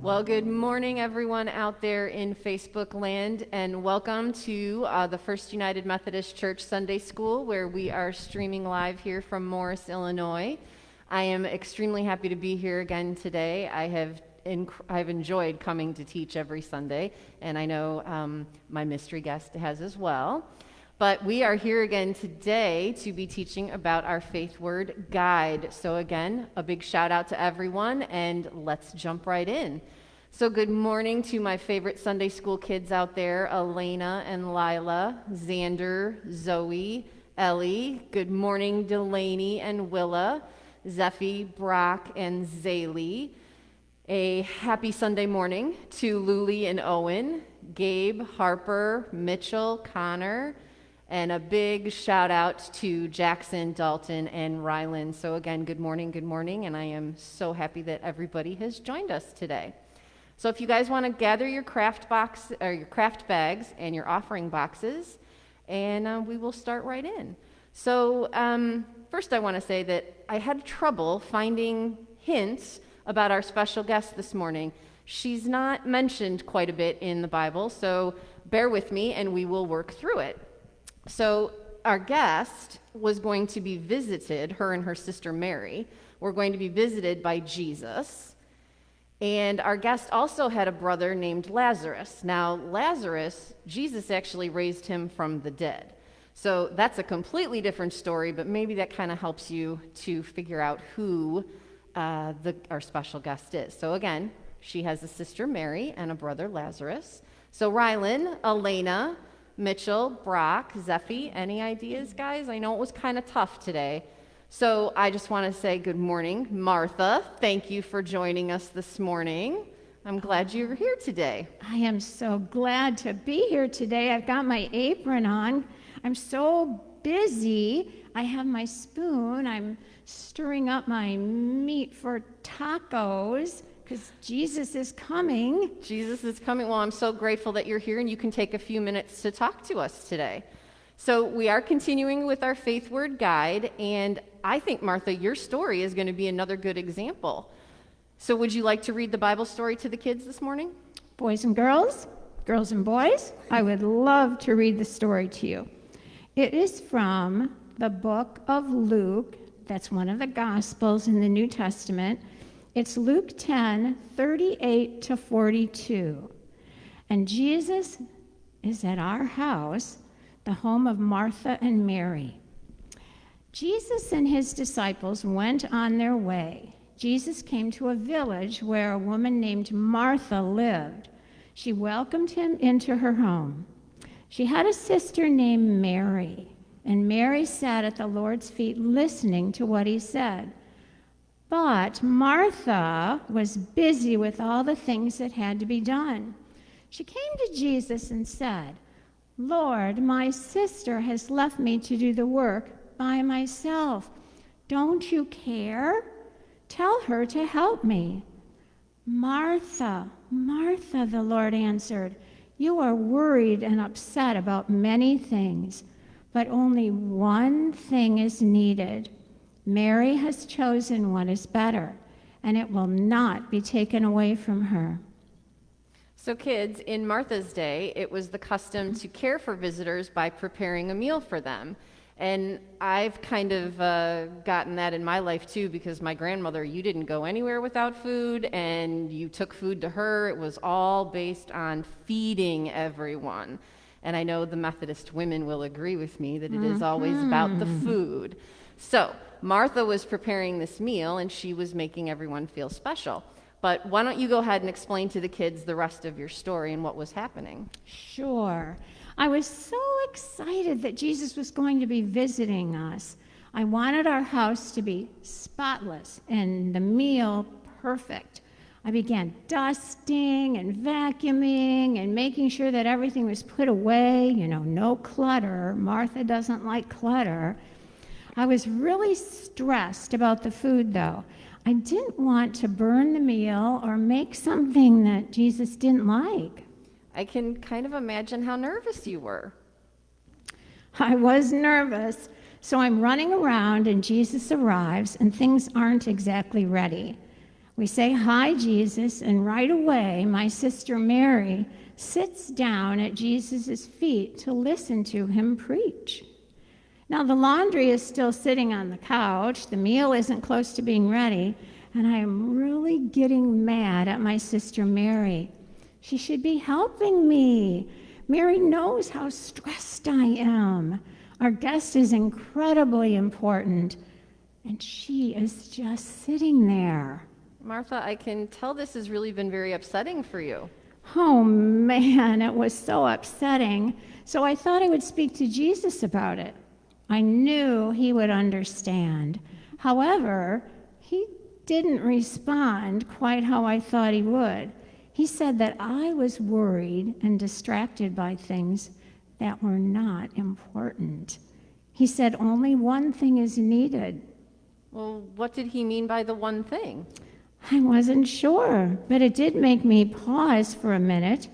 Well, good morning, everyone out there in Facebook land, and welcome to the First United Methodist Church Sunday School, where we are streaming live here from Morris, Illinois. I am extremely happy to be here again today. I've enjoyed coming to teach every Sunday, and I know my mystery guest has as well. But we are here again today to be teaching about our Faith Word Guide. So again, a big shout out to everyone, and let's jump right in. So good morning to my favorite Sunday school kids out there, Elena and Lila, Xander, Zoe, Ellie. Good morning, Delaney and Willa, Zephy, Brock, and Zaylee. A happy Sunday morning to Luli and Owen, Gabe, Harper, Mitchell, Connor, and a big shout out to Jackson, Dalton, and Rylan. So again, good morning, and I am so happy that everybody has joined us today. So if you guys want to gather your craft box or your craft bags and your offering boxes, and we will start right in. So first I want to say that I had trouble finding hints about our special guest this morning. She's not mentioned quite a bit in the Bible, so bear with me and we will work through it. So our guest was going to be visited, her and her sister Mary, were going to be visited by Jesus. And our guest also had a brother named Lazarus. Now, Lazarus, Jesus actually raised him from the dead. So that's a completely different story, but maybe that kind of helps you to figure out who our special guest is. So again, she has a sister Mary and a brother Lazarus. So Rylan, Elena, Mitchell, Brock, Zephy, any ideas, guys? I know it was kind of tough today. So I just want to say good morning. Martha, thank you for joining us this morning. I'm glad you're here today. I am so glad to be here today. I've got my apron on. I'm so busy. I have my spoon. I'm stirring up my meat for tacos because Jesus is coming. Jesus is coming. Well, I'm so grateful that you're here and you can take a few minutes to talk to us today. So we are continuing with our Faith Word Guide, and I think, Martha, your story is going to be another good example. So would you like to read the Bible story to the kids this morning? Boys and girls and boys, I would love to read the story to you. It is from the book of Luke. That's one of the Gospels in the New Testament. It's Luke 10, 38 to 42. And Jesus is at our house, the home of Martha and Mary. Jesus and his disciples went on their way. Jesus came to a village where a woman named Martha lived. She welcomed him into her home. She had a sister named Mary, and Mary sat at the Lord's feet listening to what he said. But Martha was busy with all the things that had to be done. She came to Jesus and said, "Lord, my sister has left me to do the work by myself. Don't you care? Tell her to help me." "Martha, Martha," the Lord answered, "you are worried and upset about many things, but only one thing is needed. Mary has chosen what is better, and it will not be taken away from her." So kids, in Martha's day, it was the custom to care for visitors by preparing a meal for them. And I've kind of gotten that in my life too, because my grandmother, you didn't go anywhere without food, and you took food to her. It was all based on feeding everyone. And I know the Methodist women will agree with me that it is always about the food. So Martha was preparing this meal, and she was making everyone feel special. But why don't you go ahead and explain to the kids the rest of your story and what was happening? Sure. I was so excited that Jesus was going to be visiting us. I wanted our house to be spotless and the meal perfect. I began dusting and vacuuming and making sure that everything was put away, no clutter. Martha doesn't like clutter. I was really stressed about the food, though. I didn't want to burn the meal or make something that Jesus didn't like. I can kind of imagine how nervous you were. I was nervous, so I'm running around and Jesus arrives and things aren't exactly ready. We say, "Hi, Jesus," and right away, my sister Mary sits down at Jesus' feet to listen to him preach. Now, the laundry is still sitting on the couch, the meal isn't close to being ready, and I am really getting mad at my sister Mary. She should be helping me. Mary knows how stressed I am. Our guest is incredibly important, and she is just sitting there. Martha, I can tell this has really been very upsetting for you. Oh man, it was so upsetting. So I thought I would speak to Jesus about it. I knew he would understand. However, he didn't respond quite how I thought he would. He said that I was worried and distracted by things that were not important. He said only one thing is needed. Well, what did he mean by the one thing? I wasn't sure, but it did make me pause for a minute.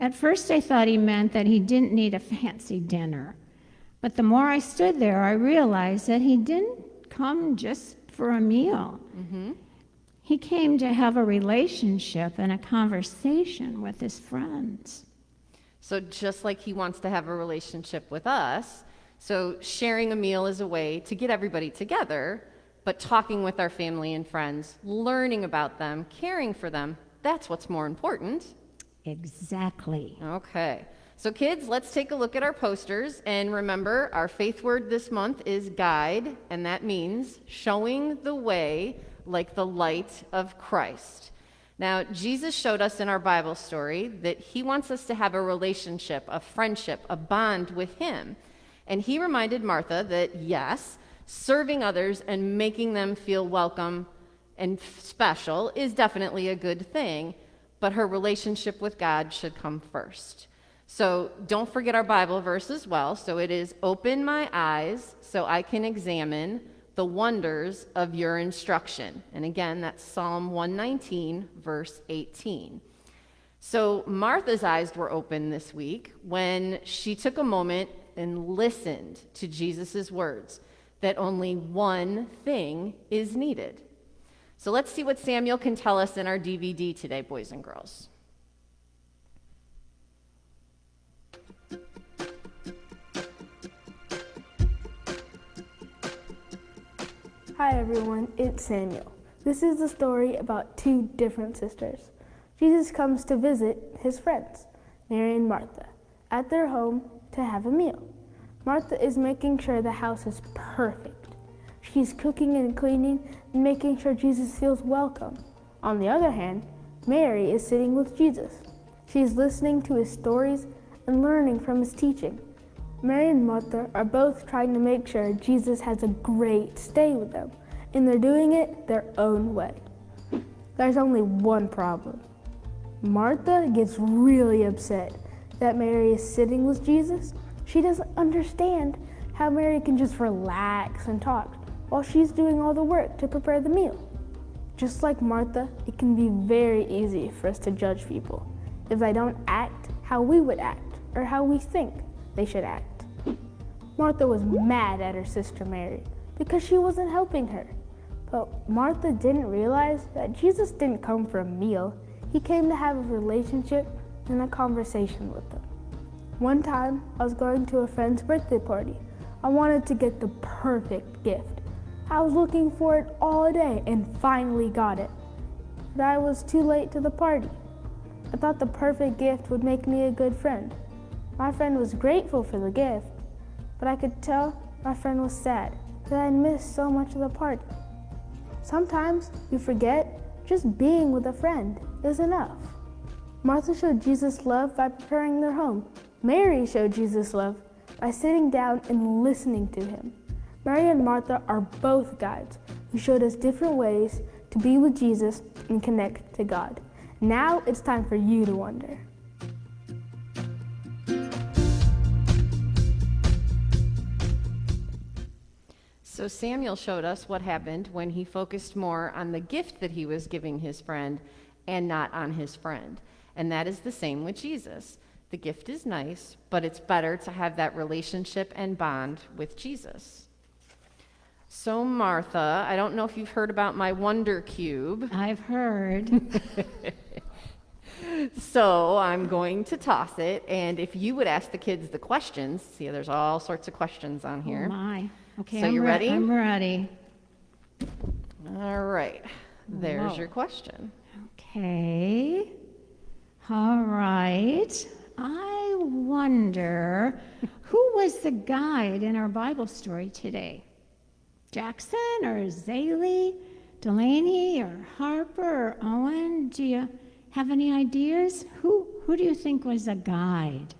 At first, I thought he meant that he didn't need a fancy dinner. But the more I stood there, I realized that he didn't come just for a meal. He came to have a relationship and a conversation with his friends. So just like he wants to have a relationship with us, so sharing a meal is a way to get everybody together, but talking with our family and friends, learning about them, caring for them, that's what's more important. Exactly. Okay. So kids, let's take a look at our posters, and remember, our faith word this month is guide, and that means showing the way like the light of Christ. Now, Jesus showed us in our Bible story that he wants us to have a relationship, a friendship, a bond with him. And he reminded Martha that yes, serving others and making them feel welcome and special is definitely a good thing, but her relationship with God should come first. So don't forget our Bible verse as well. So it is, "Open my eyes so I can examine the wonders of your instruction." And again, that's Psalm 119, verse 18. So Martha's eyes were open this week when she took a moment and listened to Jesus' words that only one thing is needed. So let's see what Samuel can tell us in our DVD today, boys and girls. Hi everyone, it's Samuel. This is the story about two different sisters. Jesus comes to visit his friends, Mary and Martha, at their home to have a meal. Martha is making sure the house is perfect. She's cooking and cleaning and making sure Jesus feels welcome. On the other hand, Mary is sitting with Jesus. She's listening to his stories and learning from his teaching. Mary and Martha are both trying to make sure Jesus has a great stay with them, and they're doing it their own way. There's only one problem. Martha gets really upset that Mary is sitting with Jesus. She doesn't understand how Mary can just relax and talk while she's doing all the work to prepare the meal. Just like Martha, it can be very easy for us to judge people if they don't act how we would act or how we think they should act. Martha was mad at her sister Mary because she wasn't helping her. But Martha didn't realize that Jesus didn't come for a meal. He came to have a relationship and a conversation with them. One time, I was going to a friend's birthday party. I wanted to get the perfect gift. I was looking for it all day and finally got it. But I was too late to the party. I thought the perfect gift would make me a good friend. My friend was grateful for the gift, but I could tell my friend was sad that I missed so much of the party. Sometimes we forget just being with a friend is enough. Martha showed Jesus love by preparing their home. Mary showed Jesus love by sitting down and listening to him. Mary and Martha are both guides who showed us different ways to be with Jesus and connect to God. Now it's time for you to wonder. So Samuel showed us what happened when he focused more on the gift that he was giving his friend and not on his friend. And that is the same with Jesus. The gift is nice, but it's better to have that relationship and bond with Jesus. So Martha, I don't know if you've heard about my Wonder Cube. I've heard. So I'm going to toss it, and if you would ask the kids the questions, see, there's all sorts of questions on here. Oh my. Okay, So you ready? I'm ready. All right, there's Whoa. your question. Okay. All right. I wonder who was the guide in our Bible story today? Jackson or Zaley, Delaney or Harper or Owen? Do you have any ideas? Who do you think was a guide?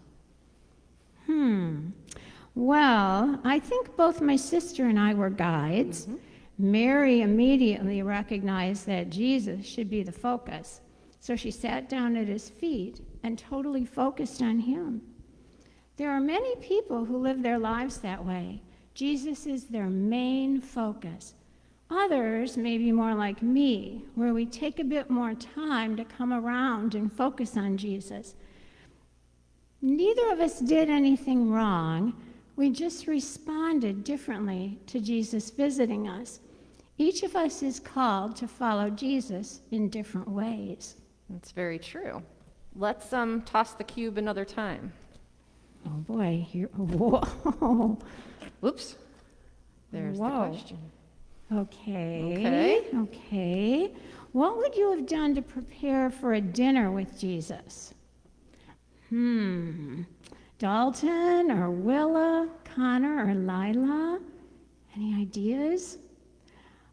Well, I think both my sister and I were guides. Mary immediately recognized that Jesus should be the focus. So she sat down at his feet and totally focused on him. There are many people who live their lives that way. Jesus is their main focus. Others may be more like me, where we take a bit more time to come around and focus on Jesus. Neither of us did anything wrong. We just responded differently to Jesus visiting us. Each of us is called to follow Jesus in different ways. That's very true. Let's toss the cube another time. Oh boy, whoa. Whoops. There's the Whoa. question. Okay. What would you have done to prepare for a dinner with Jesus? Dalton or Willa, Connor or Lila? Any ideas?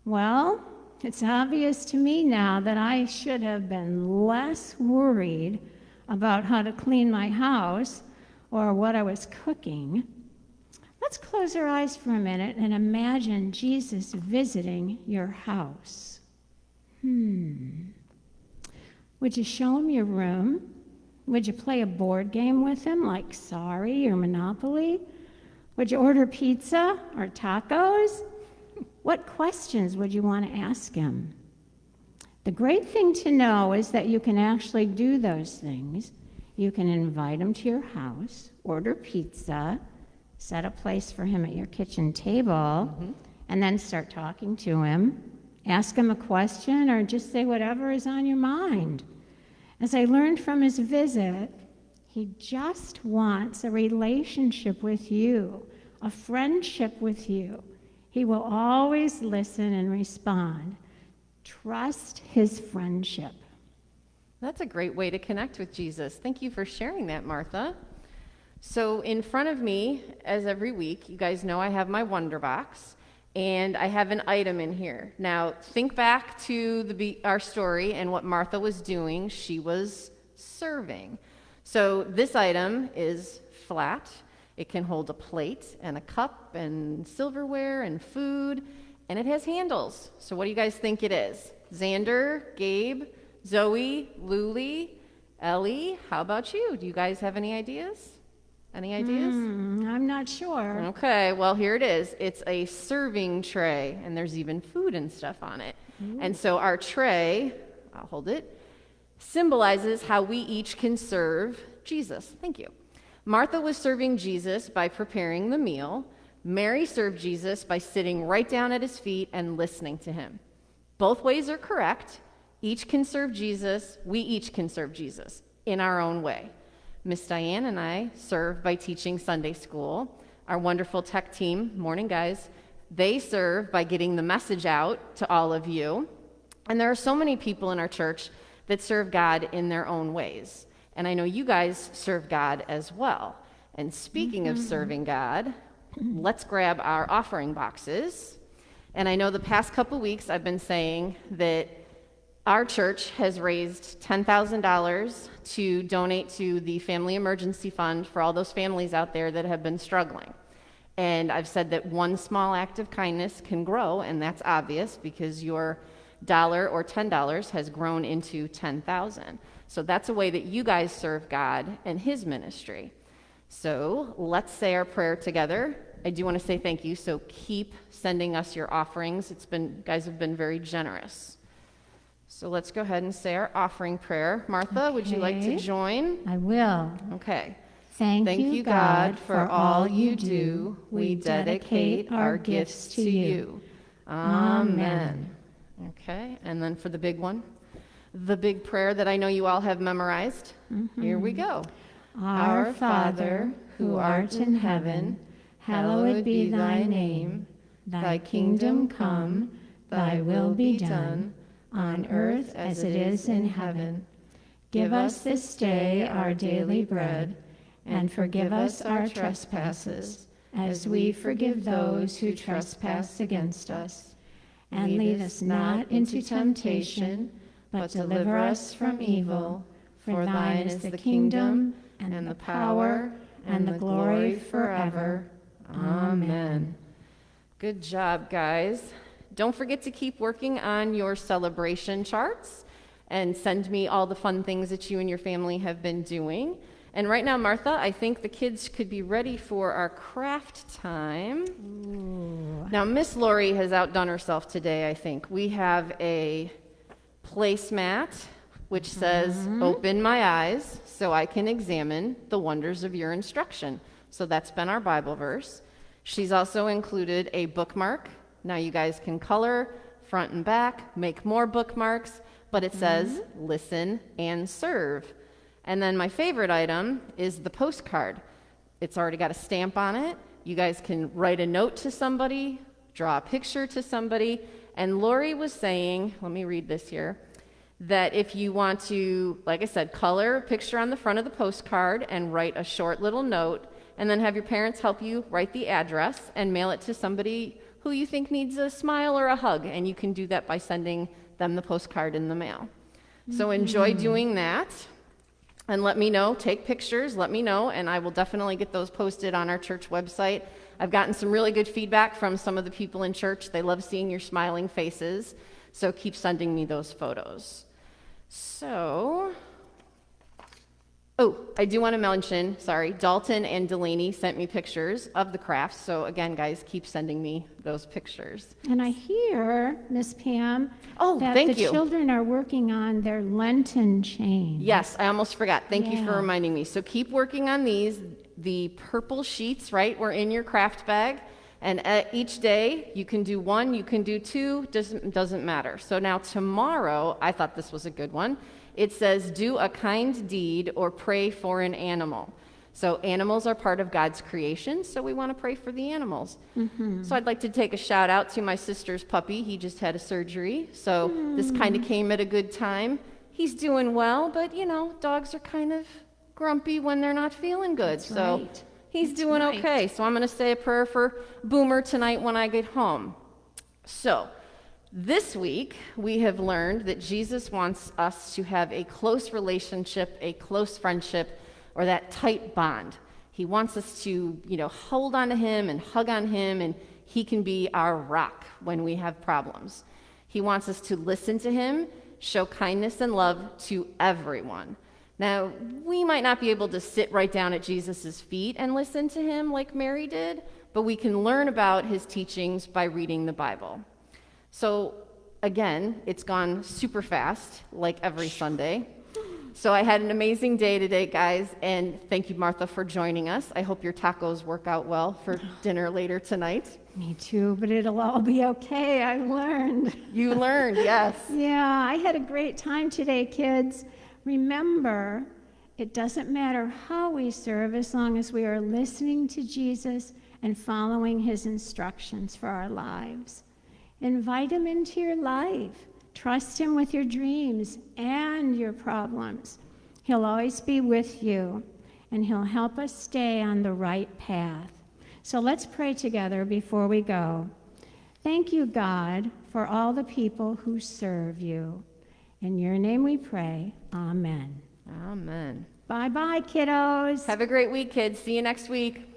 Well, it's obvious to me now that I should have been less worried about how to clean my house or what I was cooking. Let's close our eyes for a minute and imagine Jesus visiting your house. Would you show him your room? Would you play a board game with him like Sorry or Monopoly? Would you order pizza or tacos? What questions would you want to ask him? The great thing to know is that you can actually do those things. You can invite him to your house, order pizza, set a place for him at your kitchen table, and then start talking to him. Ask him a question or just say whatever is on your mind. As I learned from his visit, he just wants a relationship with you, a friendship with you. He will always listen and respond. Trust his friendship. That's a great way to connect with Jesus. Thank you for sharing that, Martha. So in front of me, as every week, you guys know I have my Wonder Box, and I have an item in here. Now, think back to our story and what Martha was doing. She was serving. So this item is flat. It can hold a plate and a cup and silverware and food, and it has handles. So what do you guys think it is? Xander, Gabe, Zoe, Luli, Ellie, how about you? Do you guys have any ideas? Any ideas? I'm not sure. Okay, well, here it is. It's a serving tray, and there's even food and stuff on it. And so our tray, I'll hold it, symbolizes how we each can serve Jesus. Thank you. Martha was serving Jesus by preparing the meal. Mary served Jesus by sitting right down at his feet and listening to him. Both ways are correct. Each can serve Jesus. We each can serve Jesus in our own way. Miss Diane and I serve by teaching Sunday school. Our wonderful tech team, morning guys, they serve by getting the message out to all of you. And there are so many people in our church that serve God in their own ways. And I know you guys serve God as well. And speaking of serving God, let's grab our offering boxes. And I know the past couple weeks I've been saying that our church has raised $10,000 to donate to the Family Emergency Fund for all those families out there that have been struggling. And I've said that one small act of kindness can grow, and that's obvious because your $1 or $10 has grown into $10,000. So that's a way that you guys serve God and his ministry. So let's say our prayer together. I do want to say thank you, so keep sending us your offerings. Guys have been very generous. So let's go ahead and say our offering prayer. Martha, would you like to join? I will. Okay. Thank you, you, God, for all you do. We dedicate our gifts to you. Amen. Okay, and then for the big one, the big prayer that I know you all have memorized. Here we go. Our Father, who art in heaven, hallowed be thy name. Thy kingdom come, thy will be done, on earth as it is in heaven. Give us this day our daily bread, and forgive us our trespasses, as we forgive those who trespass against us. And lead us not into temptation, but deliver us from evil. For thine is the kingdom, and the power, and the glory forever. Amen. Good job, guys. Don't forget to keep working on your celebration charts and send me all the fun things that you and your family have been doing. And right now, Martha, I think the kids could be ready for our craft time. Ooh. Now, Miss Lori has outdone herself today, I think. We have a placemat which says, "Open my eyes so I can examine the wonders of your instruction." So that's been our Bible verse. She's also included a bookmark. Now you guys can color front and back, make more bookmarks, but it says, "Listen and serve." And then my favorite item is the postcard. It's already got a stamp on it. You guys can write a note to somebody, draw a picture to somebody. And Lori was saying, let me read this here, that if you want to, like I said, color a picture on the front of the postcard and write a short little note, and then have your parents help you write the address and mail it to somebody who you think needs a smile or a hug. And you can do that by sending them the postcard in the mail. So enjoy doing that. And let me know, take pictures, let me know, and I will definitely get those posted on our church website. I've gotten some really good feedback from some of the people in church. They love seeing your smiling faces, so keep sending me those photos. So, I do want to mention, Dalton and Delaney sent me pictures of the crafts. So again, guys, keep sending me those pictures. And I hear, Miss Pam, that thank the you. children are working on their Lenten chain. Yes, I almost forgot. Thank you for Yeah. reminding me. So keep working on these. The purple sheets, were in your craft bag. And each day, you can do one, you can do two, doesn't matter. So now tomorrow, I thought this was a good one. It says, "Do a kind deed or pray for an animal." So animals are part of God's creation, so we want to pray for the animals. So I'd like to take a shout out to my sister's puppy. He just had a surgery, so this kind of came at a good time. He's doing well, but dogs are kind of grumpy when they're not feeling good. That's so right. he's That's doing right. okay. So I'm going to say a prayer for Boomer tonight when I get home. So this week, we have learned that Jesus wants us to have a close relationship, a close friendship, or that tight bond. He wants us to, hold on to him and hug on him, and he can be our rock when we have problems. He wants us to listen to him, show kindness and love to everyone. Now, we might not be able to sit right down at Jesus' feet and listen to him like Mary did, but we can learn about his teachings by reading the Bible. So, again, it's gone super fast, like every Sunday. So I had an amazing day today, guys, and thank you, Martha, for joining us. I hope your tacos work out well for dinner later tonight. Me too, but it'll all be okay. I learned. You learned, yes. Yeah, I had a great time today, kids. Remember, it doesn't matter how we serve as long as we are listening to Jesus and following his instructions for our lives. Invite him into your life. Trust him with your dreams and your problems. He'll always be with you, and he'll help us stay on the right path. So let's pray together before we go. Thank you, God, for all the people who serve you. In your name we pray. Amen. Amen. Bye-bye, kiddos. Have a great week, kids. See you next week.